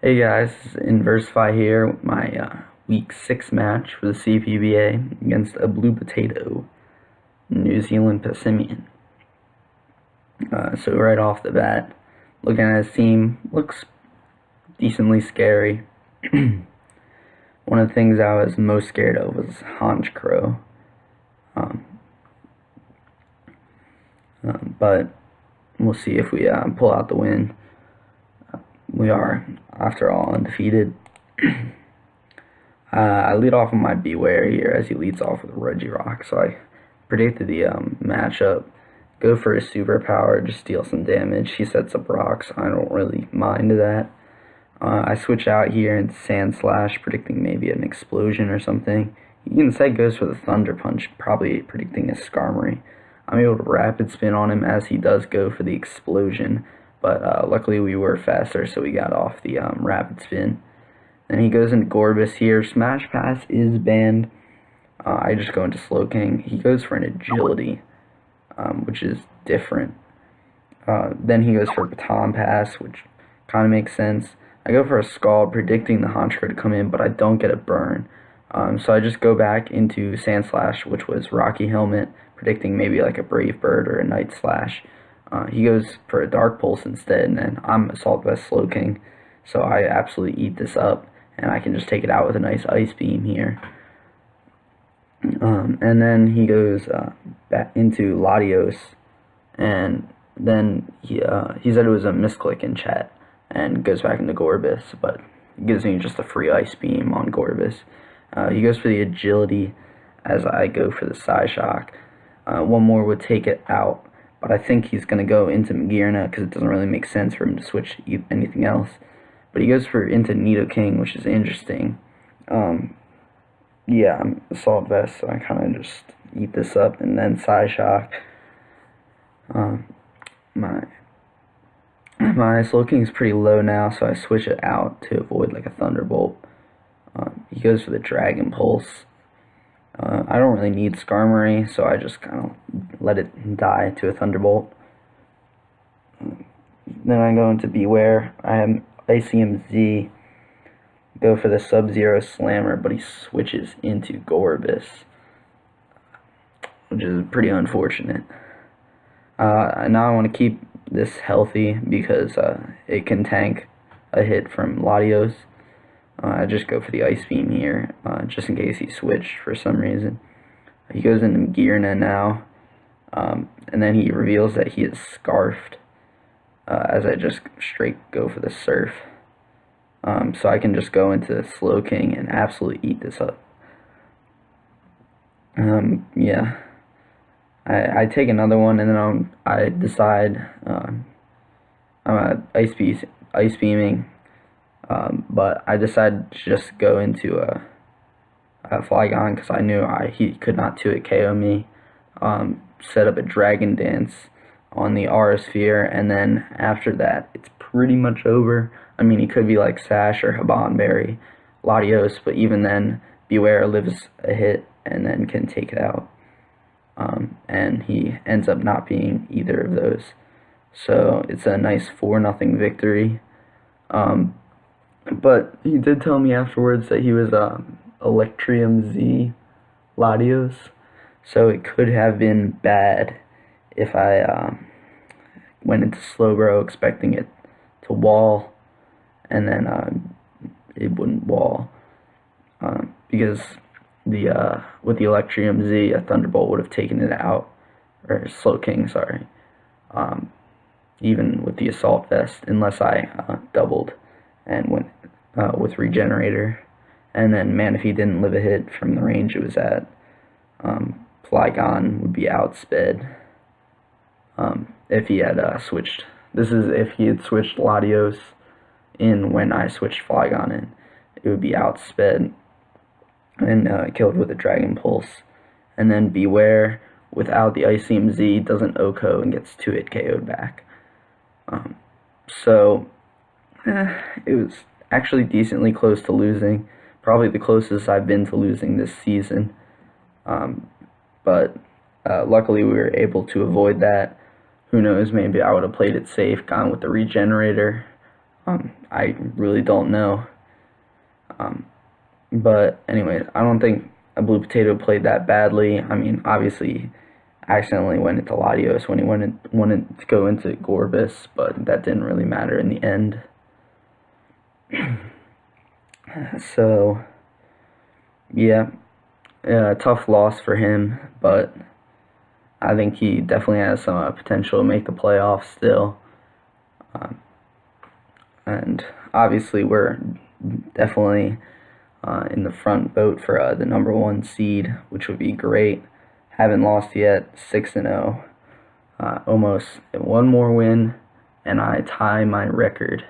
Hey guys, Inversify here with my week 6 match for the CPBA against a blue potato, New Zealand Passimian. So right off the bat, looking at his team, looks decently scary. One of the things I was most scared of was Honchkrow. But we'll see if we pull out the win. We are, after all, undefeated. I lead off with my Bewear here as he leads off with Regirock, so I predicted the matchup. Go for his superpower, just deal some damage. He sets up rocks, I don't really mind that. I switch out here into Sandslash, predicting maybe an explosion or something. He instead goes for the Thunder Punch, probably predicting a Skarmory. I'm able to rapid spin on him as he does go for the explosion, but luckily we were faster, so we got off the rapid spin. Then he goes into Gorebyss here. Smash Pass is banned. I just go into Slowking. He goes for an Agility, which is different. Then he goes for Baton Pass, which kind of makes sense. I go for a Scald, predicting the Honchkrow to come in, but I don't get a burn. So I just go back into Sandslash, which was Rocky Helmet, predicting maybe like a Brave Bird or a Night Slash. He goes for a Dark Pulse instead, and then I'm Assault Vest Slowking, so I absolutely eat this up, and I can just take it out with a nice Ice Beam here. And then he goes back into Latios, and then he said it was a misclick in chat, and goes back into Gorebyss, but gives me just a free Ice Beam on Gorebyss. He goes for the Agility as I go for the Psyshock. One more would take it out, but I think he's going to go into Magearna because it doesn't really make sense for him to switch anything else. But he goes for into Nidoking, which is interesting. Yeah, I'm Assault Vest, so I kind of just eat this up, and then Psyshock. My Slowking is pretty low now, so I switch it out to avoid like a Thunderbolt. He goes for the Dragon Pulse. I don't really need Skarmory, so I just kind of let it die to a Thunderbolt. Then I go into Bewear. I have ICM Z. Go for the Sub-Zero Slammer, but he switches into Gorebyss, which is pretty unfortunate. Now I want to keep this healthy because it can tank a hit from Latios. I just go for the Ice Beam here, just in case he switched for some reason. He goes into Magearna now, and then he reveals that he is Scarfed, as I just straight go for the Surf. So I can just go into Slowking and absolutely eat this up. Yeah. I take another one, and then I decide I'm ice beaming, but I decided to just go into a Flygon because I knew he could not 2-hit KO me. Set up a Dragon Dance on the Aura Sphere, and then after that it's pretty much over. I mean, he could be like Sash or Habanberry, Latios, but even then Bewear lives a hit and then can take it out. And he ends up not being either of those. So it's a nice 4-0 victory. But he did tell me afterwards that he was Electrium Z Latios. So it could have been bad if I went into Slowbro expecting it to wall, and then it wouldn't wall. Because with the Electrium Z, a Thunderbolt would have taken it out, or Slowking, sorry. Even with the Assault Vest, unless I doubled and went with Regenerator, and then Manaphy didn't live a hit from the range it was at. Flygon would be outsped if he had switched. This is if he had switched Latios in when I switched Flygon in. It would be outsped and killed with a Dragon Pulse. And then Bewear, without the ICM Z, doesn't OHKO and gets 2-hit KO'd back. So it was actually decently close to losing. Probably the closest I've been to losing this season. But luckily we were able to avoid that. Who knows, maybe I would have played it safe, gone with the Regenerator. I really don't know. But anyways, I don't think a Blue Potato played that badly. I mean, obviously, accidentally went into Latios when he wanted to go into Gorebyss, but that didn't really matter in the end. So, yeah, tough loss for him, but I think he definitely has some potential to make the playoffs still. And obviously, we're definitely in the front boat for the #1 seed, which would be great. Haven't lost yet, 6-0. Almost one more win, and I tie my record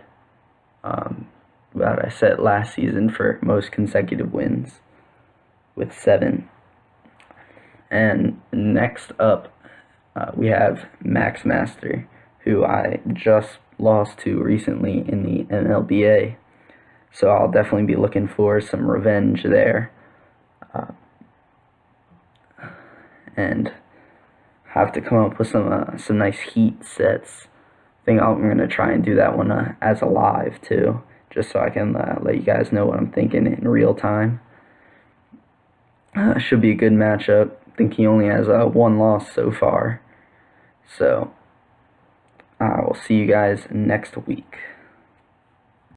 that I set last season for most consecutive wins with 7. And next up, we have Max Master, who I just lost to recently in the MLBA. So I'll definitely be looking for some revenge there. And have to come up with some nice heat sets. I think I'm going to try and do that one as a live too, just so I can let you guys know what I'm thinking in real time. Should be a good matchup. I think he only has one loss so far. So I will see you guys next week.